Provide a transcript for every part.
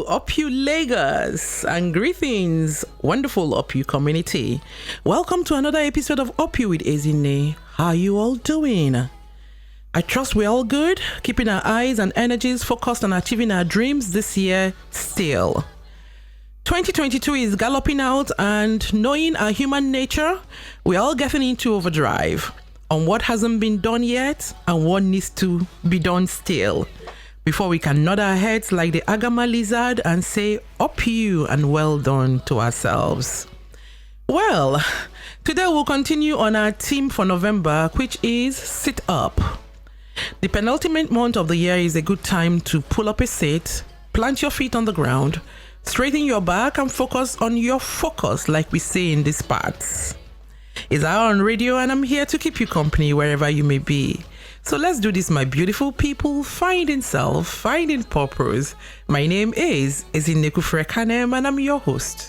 Ukoh Lagos, and greetings, wonderful Ukoh community. Welcome to another episode of Ukoh with Ezinne. How are you all doing? I trust we're all good, keeping our eyes and energies focused on achieving our dreams this year still. 2022 is galloping out, and knowing our human nature, we're all getting into overdrive on what hasn't been done yet and what needs to be done still, before we can nod our heads like the Agama lizard and say, up you and well done to ourselves. Well, today we'll continue on our theme for November, which is Sit Up. The penultimate month of the year is a good time to pull up a seat, plant your feet on the ground, straighten your back and focus on your focus, like we say in these parts. It's our on radio, and I'm here to keep you company wherever you may be. So let's do this, my beautiful people, finding self, finding purpose. My name is Ezinne Kufrekanem, and I'm your host.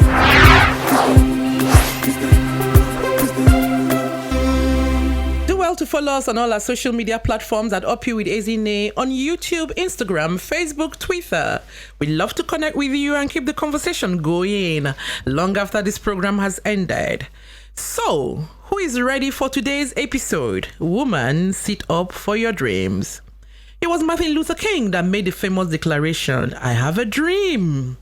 Do well to follow us on all our social media platforms at Ukoh with Ezinne on YouTube, Instagram, Facebook, Twitter. We love to connect with you and keep the conversation going long after this program has ended. So, who is ready for today's episode? Woman, sit up for your dreams. It was Martin Luther King that made the famous declaration, I have a dream.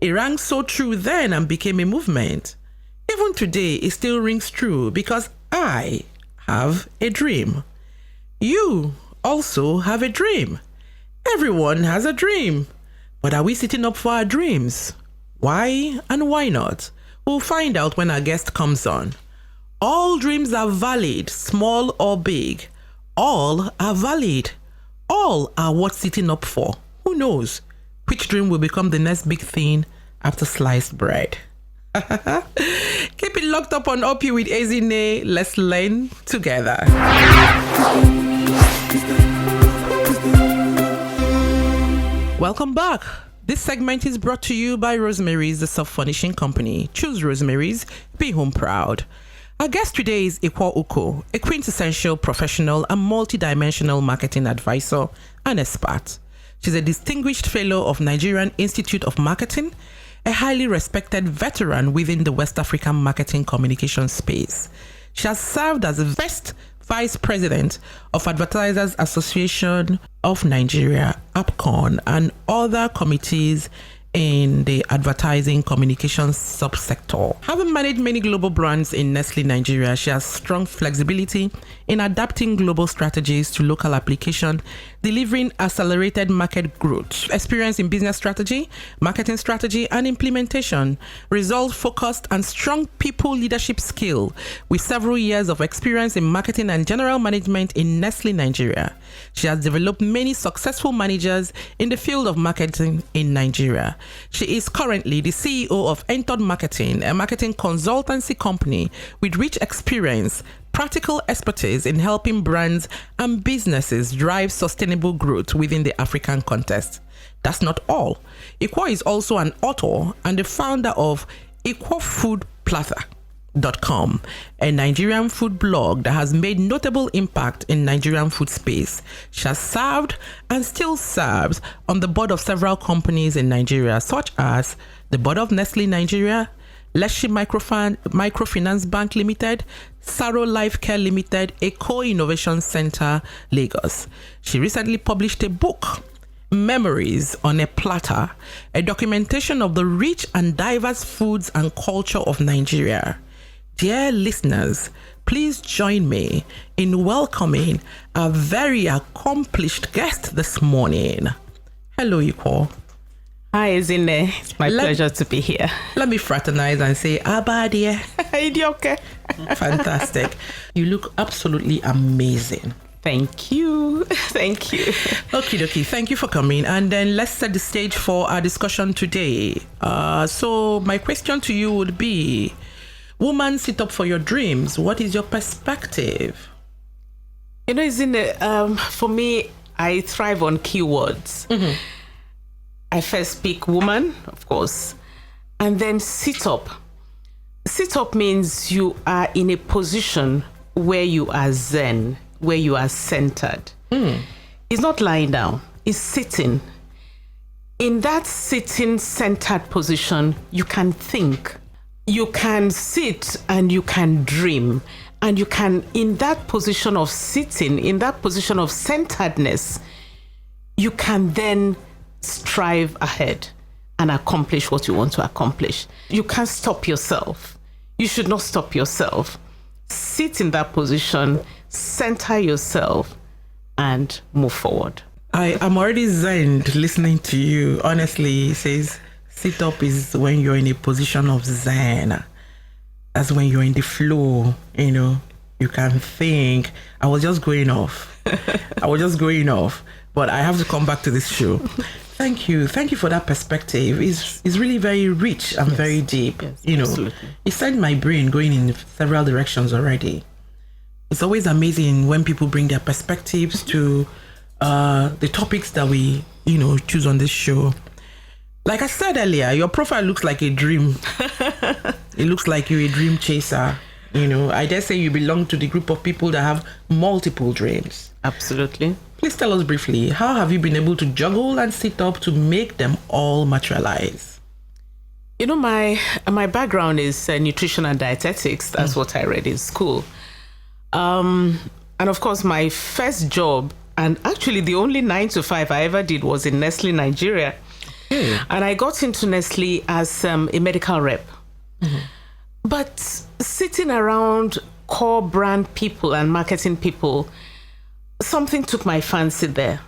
It rang so true then and became a movement. Even today, it still rings true because I have a dream. You also have a dream. Everyone has a dream. But are we sitting up for our dreams? Why and why not? We'll find out when our guest comes on. All dreams are valid, small or big. All are valid. All are worth sitting up for. Who knows which dream will become the next big thing after sliced bread? Keep it locked up on Ukoh with Ezinne. Let's learn together. Welcome back. This segment is brought to you by Rosemary's, the self-furnishing company. Choose Rosemary's, be home proud. Our guest today is Iquoh Ukoh, a quintessential professional and multi-dimensional marketing advisor and expert. She's a distinguished fellow of Nigerian Institute of Marketing, a highly respected veteran within the West African marketing communication space. She has served as the first Vice President of Advertisers Association of Nigeria, APCON, and other committees in the advertising communications subsector. Having managed many global brands in Nestle Nigeria, she has strong flexibility in adapting global strategies to local application, delivering accelerated market growth, experience in business strategy, marketing strategy, and implementation, result-focused and strong people leadership skill, with several years of experience in marketing and general management in Nestle Nigeria. She has developed many successful managers in the field of marketing in Nigeria. She is currently the CEO of Entered Marketing, a marketing consultancy company with rich experience, practical expertise in helping brands and businesses drive sustainable growth within the African context. That's not all. Iquoh is also an author and the founder of iquohfoodplatha.com, a Nigerian food blog that has made notable impact in Nigerian food space. She has served and still serves on the board of several companies in Nigeria, such as the board of Nestle Nigeria, Leshi Microfinance Bank Limited, Saro Life Care Limited, Iquoh Innovation Center, Lagos. She recently published a book, Memories on a Platter, a documentation of the rich and diverse foods and culture of Nigeria. Dear listeners, please join me in welcoming a very accomplished guest this morning. Hello, Iquoh. Hi, Ezinne. It's my pleasure to be here. Let me fraternize and say, Abadia. Okay. Fantastic. You look absolutely amazing. Thank you. Thank you. Okay. Thank you for coming. And then let's set the stage for our discussion today. So my question to you would be, woman, sit up for your dreams. What is your perspective? You know, Ezinne, for me, I thrive on keywords. Mm-hmm. I first pick woman, of course, and then sit up. Sit up means you are in a position where you are zen, where you are centered. It's not lying down, it's sitting. in that sitting centered position, you can think. You can sit and you can dream. And you can, in that position of sitting, in that position of centeredness, you can then strive ahead and accomplish what you want to accomplish. You can't stop yourself. You should not stop yourself. Sit in that position, center yourself, and move forward. I am already zened listening to you. Honestly, it says sit up is when you're in a position of zen. That's when you're in the flow, you can think. I was just going off. But I have to come back to this show. Thank you for that perspective. It's really very rich and very deep. Yes, absolutely. It sent my brain going in several directions already. It's always amazing when people bring their perspectives to the topics that we choose on this show. Like I said earlier, your profile looks like a dream. It looks like you're a dream chaser. I dare say you belong to the group of people that have multiple dreams. Absolutely. Please tell us briefly, how have you been able to juggle and sit up to make them all materialize? My background is nutrition and dietetics. That's what I read in school. And of course, my first job, and actually the only 9 to 5 I ever did, was in Nestle, Nigeria. And I got into Nestle as a medical rep. Mm-hmm. But sitting around core brand people and marketing people, something took my fancy there.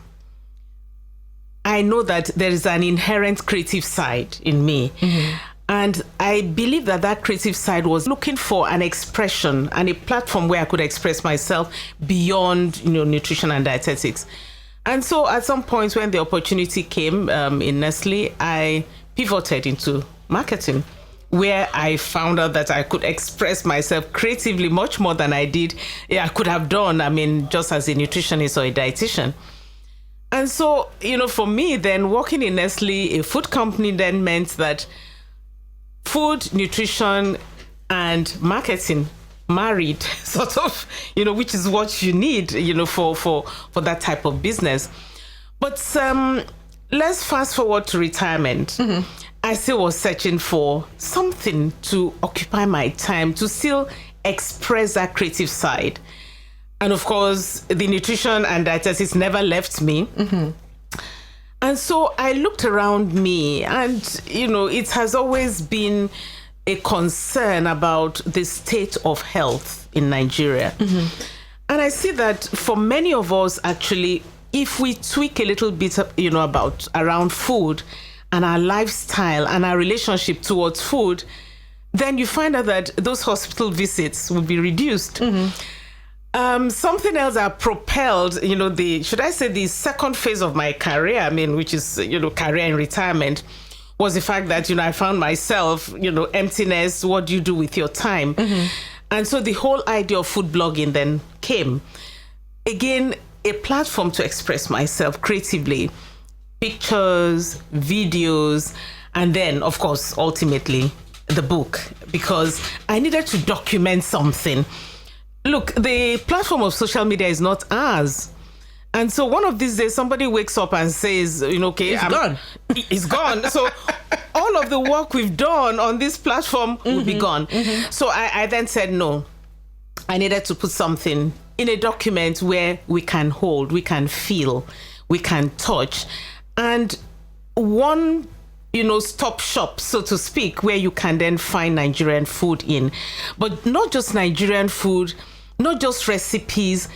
I know that there is an inherent creative side in me. Mm-hmm. And I believe that creative side was looking for an expression and a platform where I could express myself beyond, nutrition and dietetics. And so at some point when the opportunity came in Nestle, I pivoted into marketing, where I found out that I could express myself creatively much more than I could have done, just as a nutritionist or a dietitian. And so, for me then, working in Nestle, a food company, then meant that food, nutrition, and marketing married, sort of, which is what you need, for that type of business. But let's fast forward to retirement. Mm-hmm. I still was searching for something to occupy my time, to still express that creative side. And of course, the nutrition and dietetics never left me. Mm-hmm. And so I looked around me and, it has always been a concern about the state of health in Nigeria. Mm-hmm. And I see that for many of us, actually, if we tweak a little bit, about around food and our lifestyle and our relationship towards food, then you find out that those hospital visits will be reduced. Mm-hmm. Something else that propelled, the second phase of my career, which is, career in retirement, was the fact that, I found myself, emptiness. What do you do with your time? Mm-hmm. And so the whole idea of food blogging then came. Again, a platform to express myself creatively, pictures, videos, and then, of course, ultimately, the book, because I needed to document something. Look, the platform of social media is not ours. And so one of these days, somebody wakes up and says, okay, gone. It's gone. So all of the work we've done on this platform will be gone. Mm-hmm. So I then said, no, I needed to put something in a document where we can hold, we can feel, we can touch. And one, stop shop, so to speak, where you can then find Nigerian food in. But not just Nigerian food, not just recipes.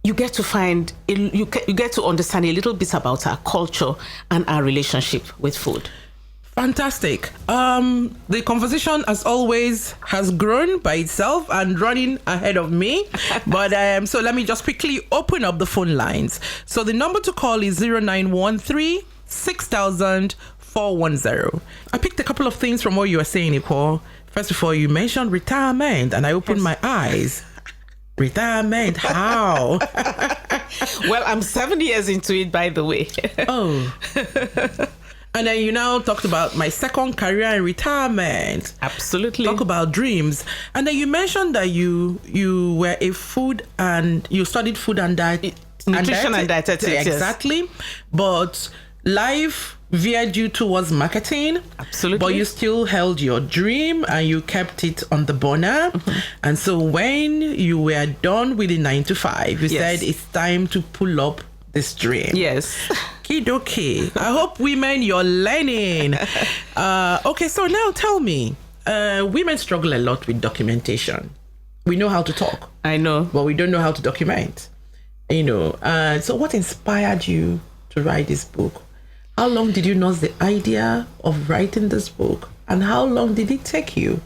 You get to find, you get to understand a little bit about our culture and our relationship with food. Fantastic. The conversation, as always, has grown by itself and running ahead of me. But so let me just quickly open up the phone lines. So the number to call is 0913 6000 410. I picked a couple of things from what you were saying, Iquoh. First of all, you mentioned retirement, and I opened my eyes. Retirement, how? Well, I'm 7 years into it, by the way. Oh. And then you now talked about my second career in retirement. Absolutely. Talk about dreams. And then you mentioned that you were a food and you studied food and diet. Nutrition and dietetics. Exactly. Yes. But life veered you towards marketing. Absolutely. But you still held your dream and you kept it on the burner. And so when you were done with the 9 to 5, you said it's time to pull up this dream. Yes. Kidoki. I hope women, you're learning. Okay, so now tell me, women struggle a lot with documentation. We know how to talk. I know. But we don't know how to document. So what inspired you to write this book? How long did you nurse the idea of writing this book? And how long did it take you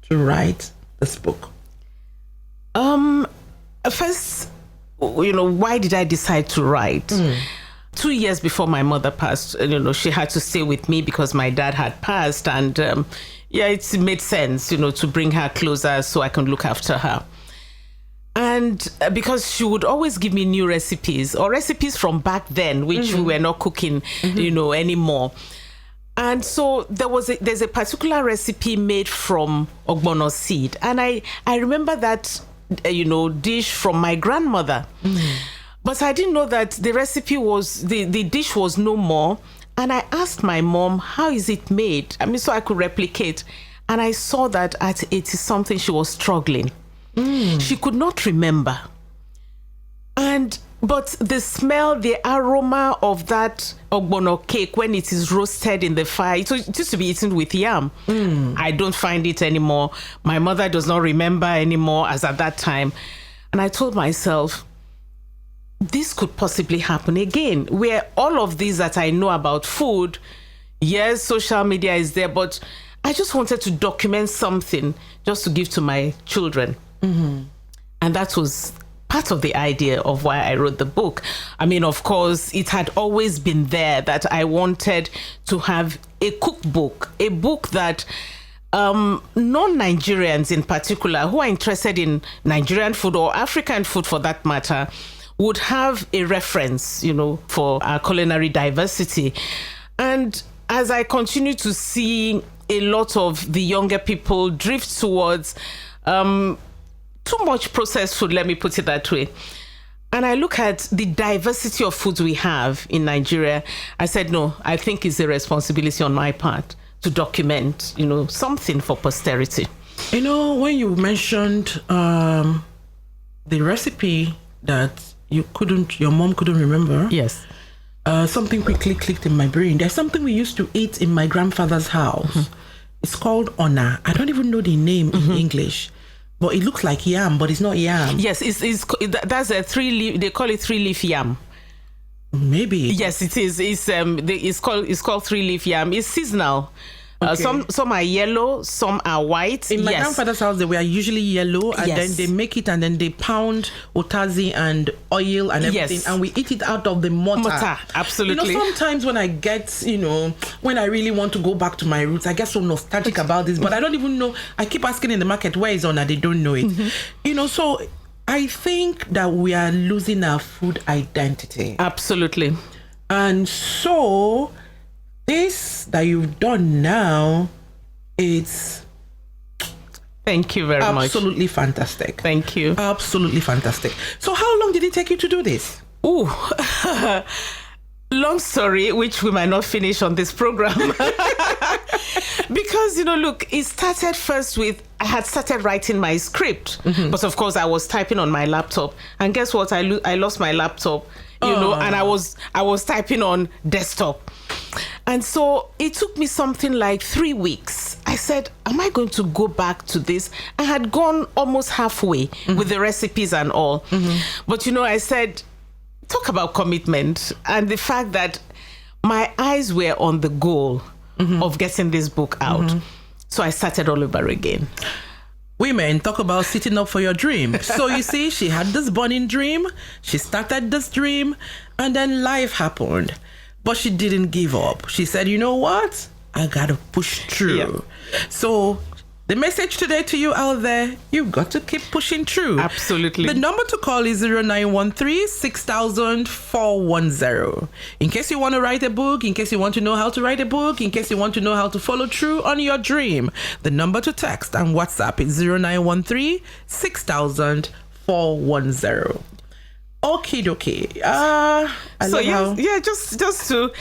to write this book? First, why did I decide to write? 2 years before my mother passed, she had to stay with me because my dad had passed. And it made sense, to bring her closer so I can look after her. And because she would always give me new recipes or recipes from back then, which we were not cooking, anymore. And so there's a particular recipe made from ogbono seed. And I remember that, dish from my grandmother. But I didn't know that the recipe the dish was no more. And I asked my mom, how is it made? So I could replicate. And I saw that at 80-something, she was struggling. She could not remember. But the smell, the aroma of that ogbono cake when it is roasted in the fire, it used to be eaten with yam. I don't find it anymore. My mother does not remember anymore as at that time. And I told myself, this could possibly happen again, where all of these that I know about food, yes, social media is there, but I just wanted to document something just to give to my children. And that was part of the idea of why I wrote the book. Of course, it had always been there that I wanted to have a cookbook, a book that non-Nigerians in particular who are interested in Nigerian food or African food for that matter would have a reference, for our culinary diversity. And as I continue to see a lot of the younger people drift towards too much processed food, let me put it that way. And I look at the diversity of foods we have in Nigeria. I said, no, I think it's a responsibility on my part to document, something for posterity. When you mentioned the recipe that your mom couldn't remember. Yes. Something quickly clicked in my brain. There's something we used to eat in my grandfather's house. It's called ona. I don't even know the name in English. But it looks like yam, but it's not yam. Yes, that's a 3-leaf. They call it 3-leaf yam. Maybe. Yes, it is. It's called 3-leaf yam. It's seasonal. Okay. Some are yellow, some are white. In my grandfather's house, they were usually yellow, and then they make it, and then they pound otazi and oil and everything, and we eat it out of the mortar. Absolutely. Sometimes when I get, when I really want to go back to my roots, I get so nostalgic about this, but I don't even know. I keep asking in the market, where is Ona? They don't know it. So I think that we are losing our food identity. Absolutely. And so this that you've done now, it's thank you very much. Absolutely fantastic. Thank you. Absolutely fantastic. So how long did it take you to do this? Long story, which we might not finish on this program. Because, look, it started first with, I had started writing my script. But of course, I was typing on my laptop. And guess what? I lost my laptop, and I was typing on desktop. And so it took me something like 3 weeks. I said, am I going to go back to this? I had gone almost halfway with the recipes and all. But, I said, talk about commitment and the fact that my eyes were on the goal of getting this book out. So I started all over again. Women, talk about sitting up for your dream. So you see, she had this burning dream. She started this dream, and then life happened. But she didn't give up. She said, you know what? I got to push through. Yeah. So the message today to you out there, you've got to keep pushing through. Absolutely. The number to call is 0913 6000 410. In case you want to write a book, in case you want to know how to write a book, in case you want to know how to follow through on your dream, the number to text and WhatsApp is 0913 6000 410. Okay, dokie. I So love how... just to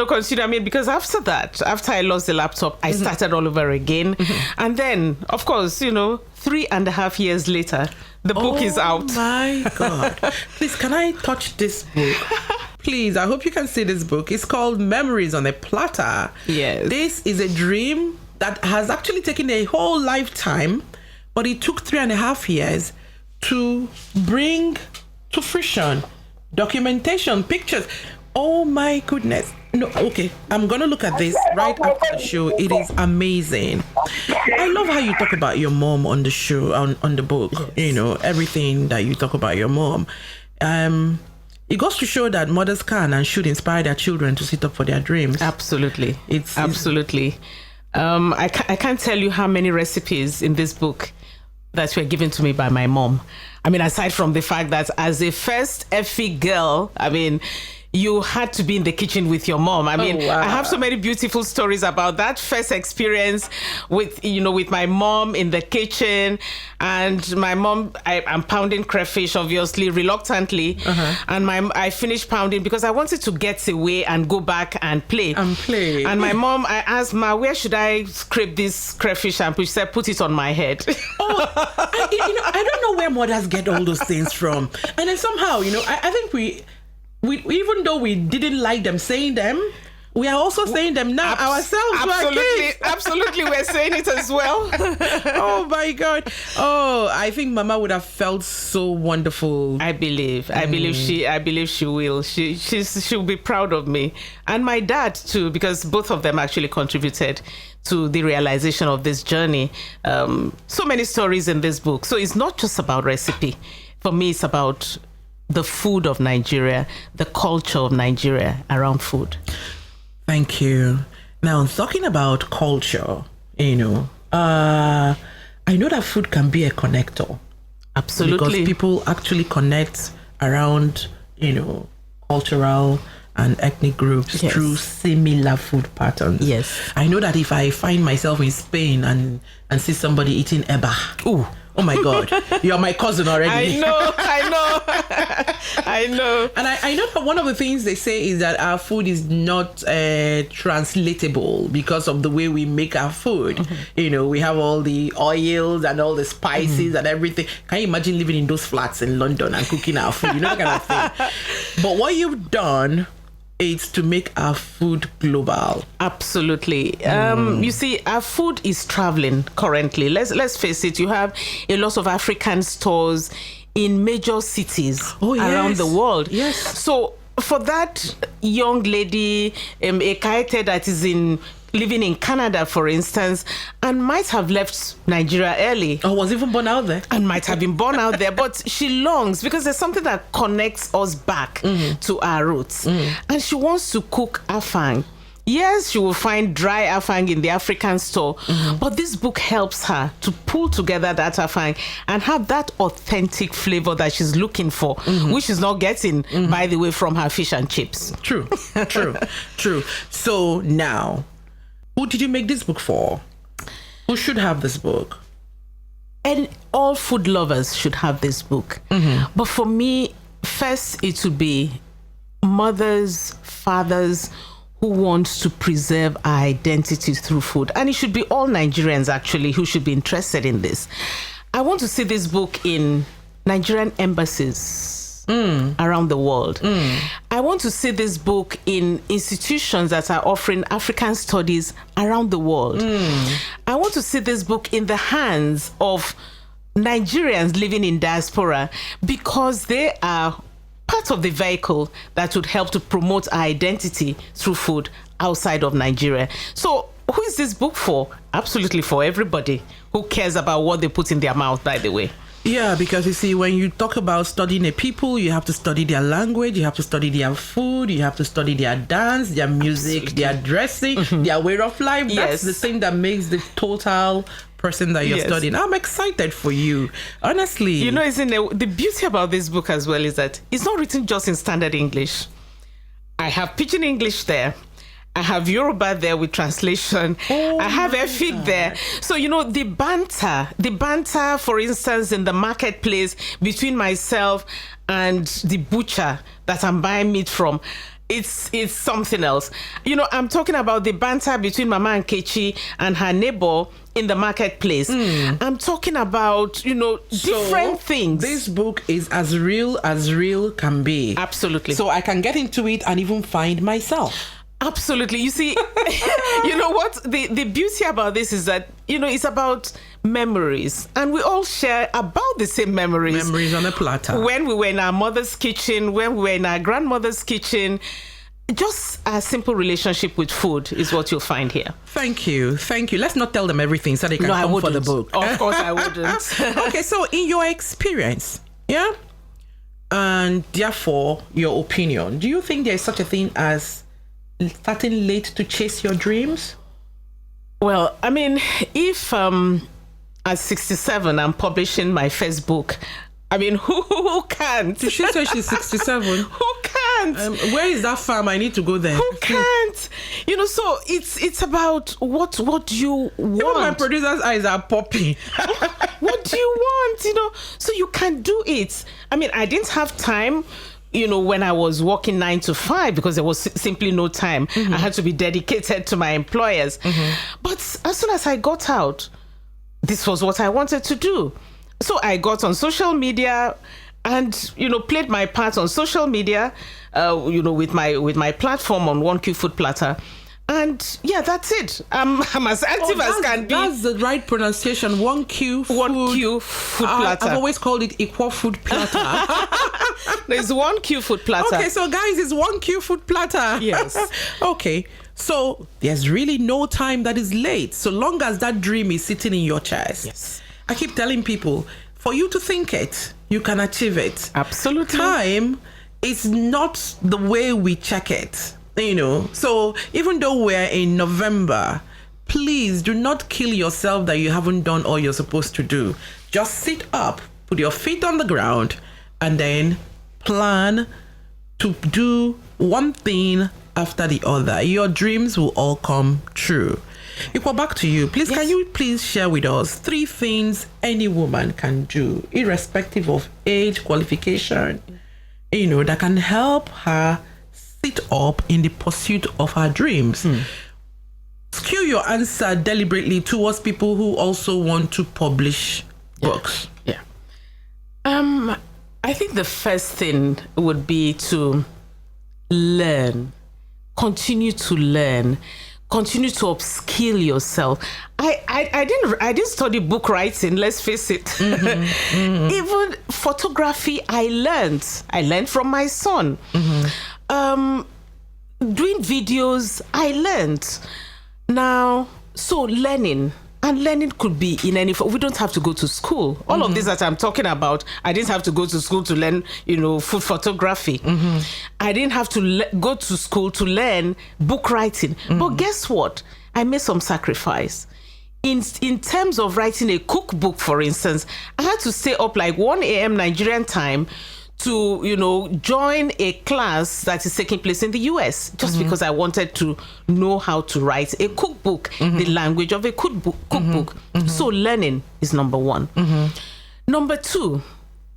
consider. I mean, because after I lost the laptop, I started all over again, and then of course 3.5 years later, the book is out. Oh my God! Please, can I touch this book? Please, I hope you can see this book. It's called Memories on a Platter. Yes. This is a dream that has actually taken a whole lifetime, but it took 3.5 years to bring to fruition. Documentation, pictures. Oh my goodness. No, okay. I'm going to look at this right after the show. It is amazing. I love how you talk about your mom on the show, on the book. Yes. Everything that you talk about your mom. It goes to show that mothers can and should inspire their children to sit up for their dreams. Absolutely. Absolutely. I can't tell you how many recipes in this book that were given to me by my mom. I mean, aside from the fact that as a first Effie girl, I mean, you had to be in the kitchen with your mom. I mean, wow. I have so many beautiful stories about that first experience with my mom in the kitchen. And my mom, I'm pounding crayfish, obviously, reluctantly. And I finished pounding because I wanted to get away and go back and play. And my mom, I asked, Ma, where should I scrape this crayfish shampoo? She said, put it on my head. I don't know where mothers get all those things from. And then somehow, I think we even though we didn't like them saying them, we are also saying them now ourselves. Absolutely, we're saying it as well. Oh my God! Oh, I think Mama would have felt so wonderful. I believe she will. She'll be proud of me, and my dad too, because both of them actually contributed to the realization of this journey. So many stories in this book. So it's not just about recipe. For me, it's about the food of Nigeria, the culture of Nigeria around food. Thank you. Now, talking about culture, I know that food can be a connector. Absolutely. Because people actually connect around, cultural and ethnic groups through similar food patterns. Yes. I know that if I find myself in Spain and see somebody eating eba, oh my God, you're my cousin already. I know. And I know that one of the things they say is that our food is not translatable because of the way we make our food. We have all the oils and all the spices and everything. Can you imagine living in those flats in London and cooking our food? That kind of thing. But what you've done is to make our food global. Absolutely. You see, our food is traveling currently. Let's face it. You have a lot of African stores in major cities around the world. Yes. So for that young lady, Ekaete, that is living in Canada, for instance, and might have left Nigeria early. Or was even born out there. And might have been born out there, but she longs because there's something that connects us back to our roots. And she wants to cook afang. Yes, she will find dry afang in the African store, but this book helps her to pull together that afang and have that authentic flavor that she's looking for, which she's not getting, by the way, from her fish and chips. True. So now, who did you make this book for? Who should have this book? And all food lovers should have this book. But for me, first it would be mothers, fathers who want to preserve our identity through food. And it should be all Nigerians, actually, who should be interested in this. I want to see this book in Nigerian embassies around the world. I want to see this book in institutions that are offering African studies around the world. I want to see this book in the hands of Nigerians living in diaspora, because they are part of the vehicle that would help to promote our identity through food outside of Nigeria. So who is this book for? Absolutely for everybody who cares about what they put in their mouth, by the way. Yeah, because you see, when you talk about studying a people, you have to study their language, you have to study their food, you have to study their dance, their music, their dressing, their way of life. That's the thing that makes the total person that you're studying. I'm excited for you, honestly. Izinne, the beauty about this book as well is that it's not written just in standard English. I have pidgin English there. I have Yoruba there with translation. I have Efik there. So, the banter, for instance, in the marketplace between myself and the butcher that I'm buying meat from, it's something else. I'm talking about the banter between Mama Nkechi and her neighbor in the marketplace. I'm talking about, different things. This book is as real can be. Absolutely. So I can get into it and even find myself. Absolutely. You see, you know what? The beauty about this is that, it's about memories. And we all share about the same memories. Memories on a platter. When we were in our mother's kitchen, when we were in our grandmother's kitchen. Just a simple relationship with food is what you'll find here. Thank you. Let's not tell them everything so they can come for the book. Of course I wouldn't. Okay, so in your experience, and therefore your opinion, do you think there is such a thing as starting late to chase your dreams? Well, I mean, if at 67 I'm publishing my first book, I mean, who can't? Did she say she's 67? Who can't? Where is that farm? I need to go there. Who can't? So it's about what do you want? Even my producer's eyes are popping. What do you want? So you can do it. I mean, I didn't have time, when I was working 9 to 5 because there was simply no time. I had to be dedicated to my employers. But as soon as I got out, this was what I wanted to do. So I got on social media and, played my part on social media, with my platform on 1Q Food Platter. And yeah, that's it. I'm as active as can be. That's the right pronunciation. 1Q Food Platter. I've always called it Equoh Food Platter. There's 1Q Food Platter. Okay, so guys, it's 1Q Food Platter. Yes. Okay, so there's really no time that is late, so long as that dream is sitting in your chest. Yes. I keep telling people, for you to think it, you can achieve it. Absolutely. Time is not the way we check it, So even though we're in November, please do not kill yourself that you haven't done all you're supposed to do. Just sit up, put your feet on the ground, and then plan to do one thing after the other. Your dreams will all come true. Iquoh, back to you. Please, Can you please share with us 3 things any woman can do, irrespective of age, qualification, that can help her sit up in the pursuit of her dreams? Skew your answer deliberately towards people who also want to publish books. Yeah. I think the first thing would be to learn, continue to learn. Continue to upskill yourself. I didn't study book writing, let's face it. Even photography, I learned from my son. Doing videos, I learned. Now, so learning could be in any form. We don't have to go to school. All of this that I'm talking about, I didn't have to go to school to learn, food photography. I didn't have to go to school to learn book writing. But guess what? I made some sacrifice. In terms of writing a cookbook, for instance, I had to stay up like 1 a.m. Nigerian time to, join a class that is taking place in the US just because I wanted to know how to write a cookbook, the language of a cookbook. So learning is number 1. Number 2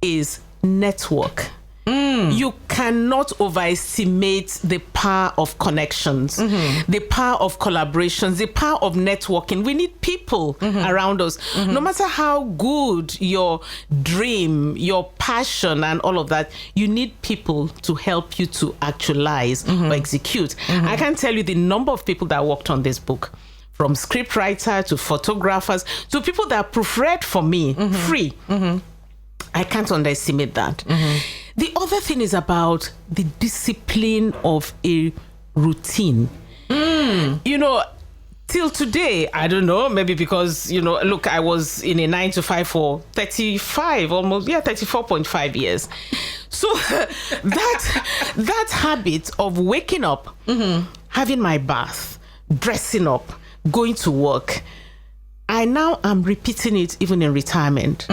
is network. You cannot overestimate the power of connections, the power of collaborations, the power of networking. We need people around us. No matter how good your dream, your passion, and all of that, you need people to help you to actualize or execute. I can tell you the number of people that worked on this book, from scriptwriter to photographers to people that proofread for me free. I can't underestimate that. The other thing is about the discipline of a routine. Till today, I don't know, maybe because, look, I was in a 9 to 5 for 34.5 years. So that habit of waking up, having my bath, dressing up, going to work, I now am repeating it even in retirement.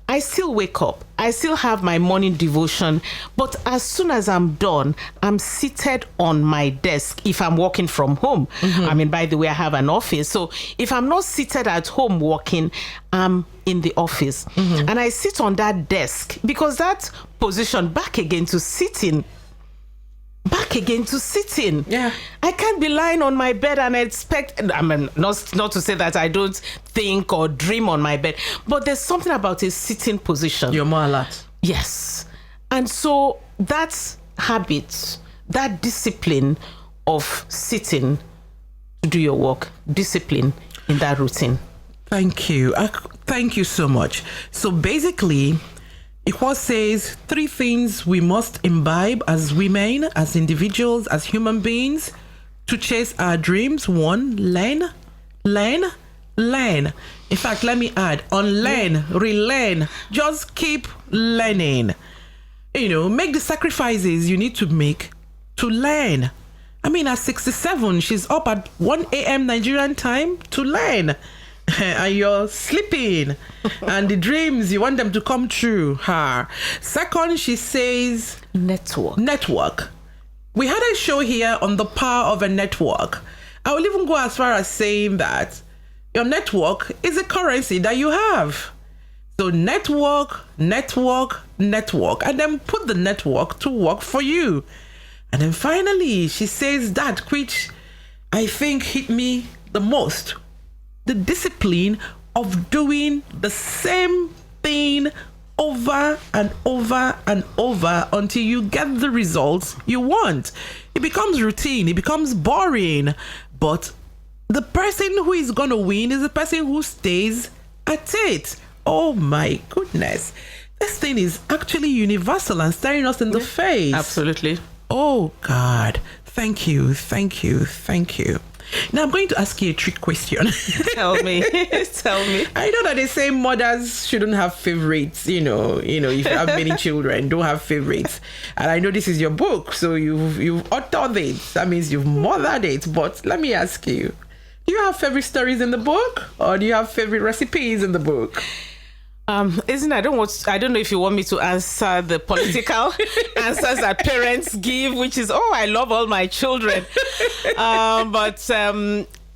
I I still wake up. I still have my morning devotion. But as soon as I'm done, I'm seated on my desk if I'm working from home. I mean, by the way, I have an office. So if I'm not seated at home working, I'm in the office. And I sit on that desk because that position back again to sitting. Yeah. I can't be lying on my bed and expect, I mean, not to say that I don't think or dream on my bed, but there's something about a sitting position. You're more alert. Yes. And so that habit, that discipline of sitting to do your work, discipline in that routine. Thank you. Thank you so much. So basically, Iquoh says 3 things we must imbibe as women, as individuals, as human beings to chase our dreams. 1, learn. In fact, let me add, unlearn, relearn. Just keep learning. Make the sacrifices you need to make to learn. I mean, at 67, she's up at 1 a.m. Nigerian time to learn. And you're sleeping and the dreams you want them to come true. Second, she says network. We had a show here on the power of a network. I will even go as far as saying that your network is a currency that you have. So network, and then put the network to work for you. And then finally, she says that which I think hit me the most: the discipline of doing the same thing over and over and over until you get the results you want. It becomes routine, it becomes boring, but the person who is going to win is the person who stays at it. Oh my goodness. This thing is actually universal and staring us in the face. Absolutely. Oh God. Thank you. Now I'm going to ask you a trick question. Tell me. I know that they say mothers shouldn't have favorites. If you have many children, don't have favorites. And I know this is your book, so you've authored it. That means you've mothered it. But let me ask you, do you have favorite stories in the book, or do you have favorite recipes in the book? Isn't I don't know if you want me to answer the political answers that parents give, which is, I love all my children.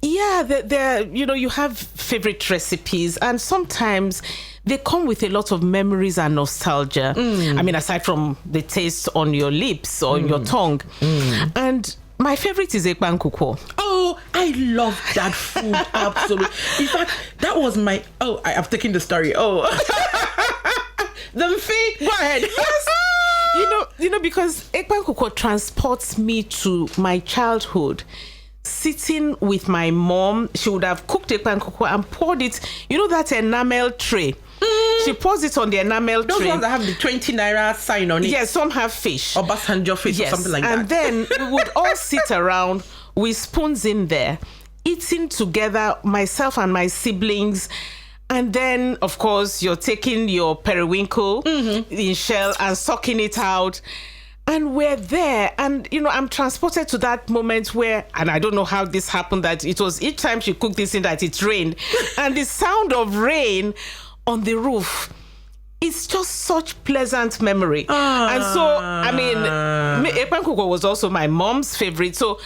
You have favorite recipes, and sometimes they come with a lot of memories and nostalgia. I mean, aside from the taste on your lips or on your tongue. And my favorite is Iquoh Ukoh. Oh, I love that food. Absolutely. In fact, that was my... Oh, I have taken the story. Oh. The fee. Go ahead. Yes. Because Iquoh Ukoh transports me to my childhood. Sitting with my mom, she would have cooked Iquoh Ukoh and poured it, that enamel tray. She pours it on the enamel tray. Those ones that have the 20 naira sign on it. Yes, some have fish. Or Basanjo fish or something like that. And then we would all sit around with spoons in there, eating together, myself and my siblings. And then, of course, you're taking your periwinkle in shell and sucking it out. And we're there. And, I'm transported to that moment where, and I don't know how this happened, that it was each time she cooked this in that it rained. And the sound of rain on the roof, it's just such pleasant memory. And so, I mean, Iquoh Ukoh was also my mom's favorite. So,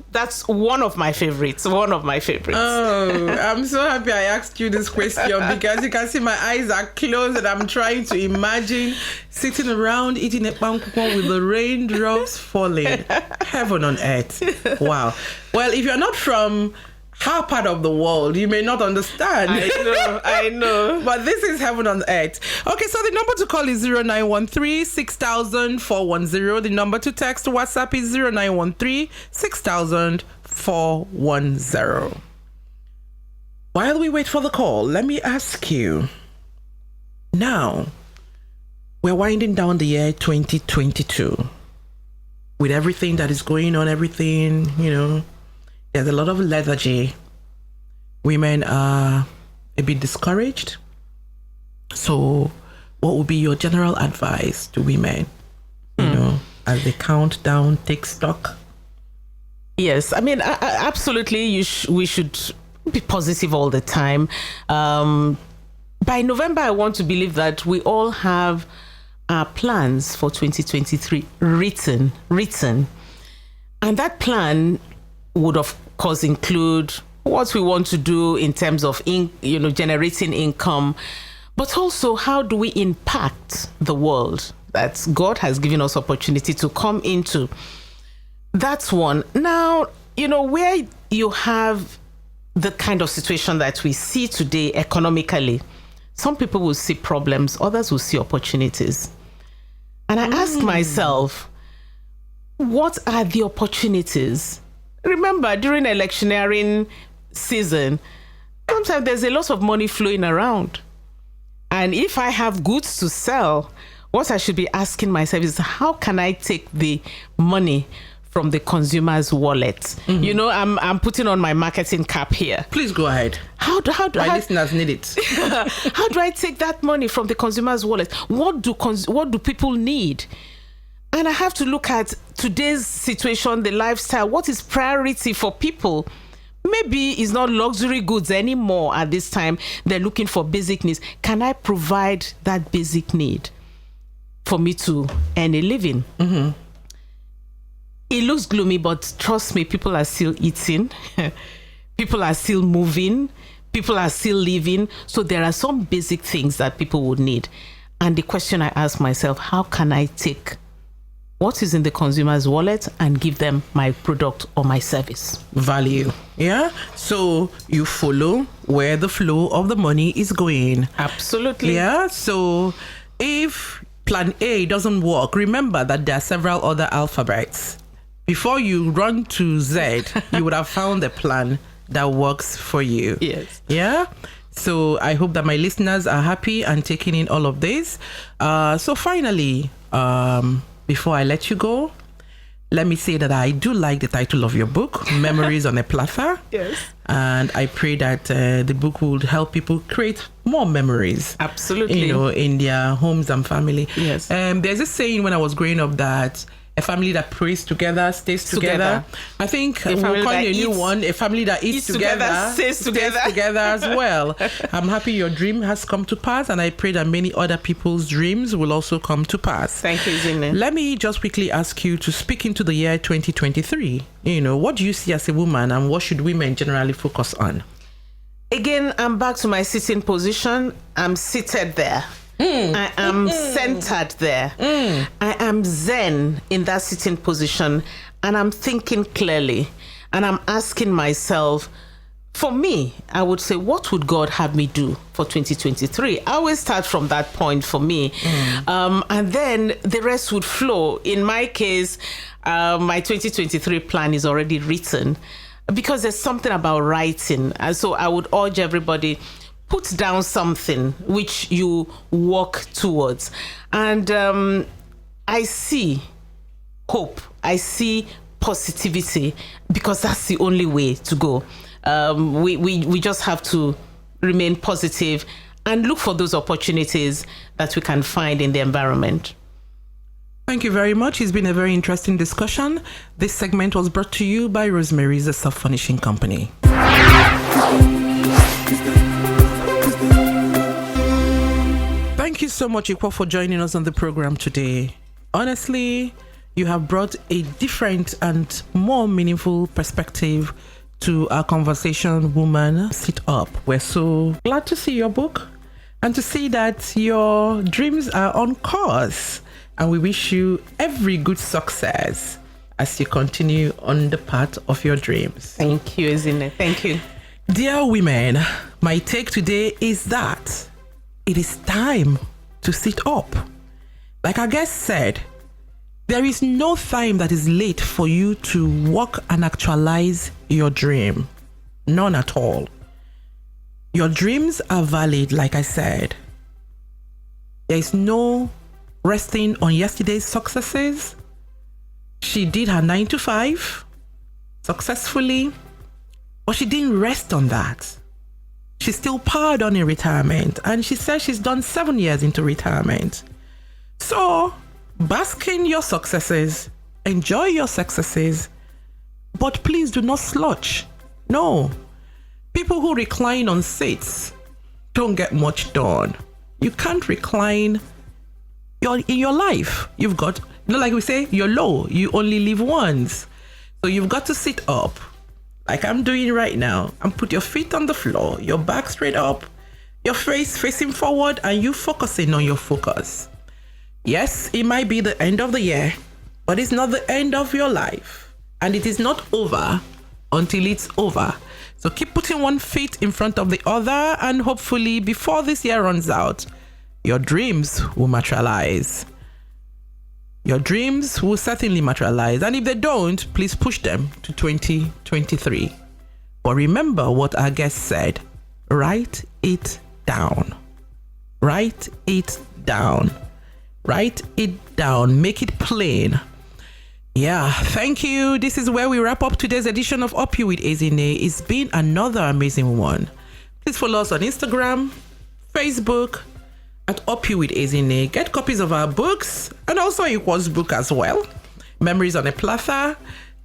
that's one of my favorites. Oh, I'm so happy I asked you this question, because you can see my eyes are closed and I'm trying to imagine sitting around eating Iquoh Ukoh with the raindrops falling. Heaven on earth. Wow. Well, if you're not from her part of the world, you may not understand. I know. But this is heaven on earth. Okay, so the number to call is 0913-6000-410. The number to text WhatsApp is 0913-6000-410. While we wait for the call, let me ask you. Now, we're winding down the year 2022. With everything that is going on, there's a lot of lethargy. Women are a bit discouraged. So what would be your general advice to women, as they count down, take stock? Yes, I mean, absolutely. We should be positive all the time. by November, I want to believe that we all have our plans for 2023 written. And that plan would, of course, include what we want to do in terms of generating income, but also how do we impact the world that God has given us opportunity to come into. That's one. Now, where you have the kind of situation that we see today economically, some people will see problems, others will see opportunities. And I ask myself, what are the opportunities? Remember, during electioneering season, sometimes there's a lot of money flowing around. And if I have goods to sell, what I should be asking myself is, how can I take the money from the consumer's wallet? I'm putting on my marketing cap here. Please go ahead. How do my listeners need it? How do I take that money from the consumer's wallet? What do people need? And I have to look at today's situation, the lifestyle. What is priority for people? Maybe it's not luxury goods anymore at this time. They're looking for basic needs. Can I provide that basic need for me to earn a living? Mm-hmm. It looks gloomy, but trust me, people are still eating. People are still moving. People are still living. So there are some basic things that people would need. And the question I ask myself, how can I take what is in the consumer's wallet and give them my product or my service? Value. Yeah. So you follow where the flow of the money is going. Absolutely. Yeah. So if plan A doesn't work, remember that there are several other alphabets. Before you run to Z, you would have found a plan that works for you. Yes. Yeah. So I hope that my listeners are happy and taking in all of this. So finally, before I let you go, let me say that I do like the title of your book, Memories on a Platter. Yes. And I pray that the book will help people create more memories. Absolutely. In their homes and family. Yes. There's a saying when I was growing up that a family that prays together stays together. I think we'll call it a new one. A family that eats together stays together as well. I'm happy your dream has come to pass, and I pray that many other people's dreams will also come to pass. Thank you, Ezinne. Let me just quickly ask you to speak into the year 2023. What do you see as a woman, and what should women generally focus on? Again, I'm back to my sitting position. I'm seated there. I am centered there. I am zen in that sitting position, and I'm thinking clearly, and I'm asking myself, for me, I would say, what would God have me do for 2023? I always start from that point for me. And then the rest would flow. In my case, my 2023 plan is already written, because there's something about writing. And so I would urge everybody, put down something which you work towards. And I see hope. I see positivity, because that's the only way to go. We just have to remain positive and look for those opportunities that we can find in the environment. Thank you very much. It's been a very interesting discussion. This segment was brought to you by Rosemary's, the self-furnishing company. Thank you so much, Iquoh, for joining us on the program today. Honestly, you have brought a different and more meaningful perspective to our conversation, Woman Sit Up. We're so glad to see your book and to see that your dreams are on course. And we wish you every good success as you continue on the path of your dreams. Thank you, Ezinne. Thank you. Dear women, my take today is that it is time to sit up. Like our guest said, there is no time that is late for you to work and actualize your dream. None at all. Your dreams are valid, like I said. There is no resting on yesterday's successes. She did her 9 to 5 successfully, but she didn't rest on that. She's still powered on in retirement, and she says she's done 7 years into retirement. So, bask in your successes, enjoy your successes, but please do not slouch. No. People who recline on seats, don't get much done. You can't recline in your life. You've got, like we say, you're low. You only live once. So you've got to sit up, like I'm doing right now, and put your feet on the floor, your back straight up, your face facing forward, and you focusing on your focus. Yes, it might be the end of the year, but it's not the end of your life. And it is not over until it's over. So keep putting one foot in front of the other, and hopefully before this year runs out, your dreams will materialize. Your dreams will certainly materialize. And if they don't, please push them to 2023. But remember what our guest said. Write it down. Write it down. Write it down. Make it plain. Yeah, thank you. This is where we wrap up today's edition of Up You with Ezinne. It's been another amazing one. Please follow us on Instagram, Facebook, at Up You with Ezinne. Get copies of our books and also Iquoh's book as well, Memories on a Platter.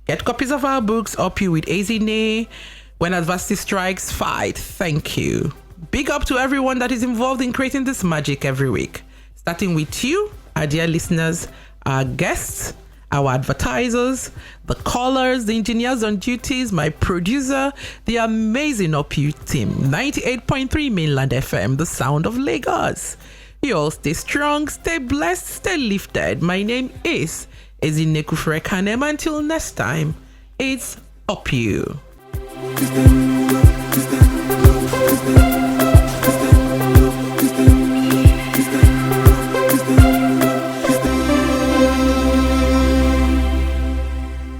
Get copies of our books, Up You with Ezinne, When Adversity Strikes, Fight. Thank you. Big up to everyone that is involved in creating this magic every week. Starting with you, our dear listeners, our guests, our advertisers, the callers, the engineers on duties, my producer, the amazing Up You team, 98.3 Mainland FM, the sound of Lagos. You all stay strong, stay blessed, stay lifted. My name is Ezinne Kufre Kanem. Until next time, it's Up You.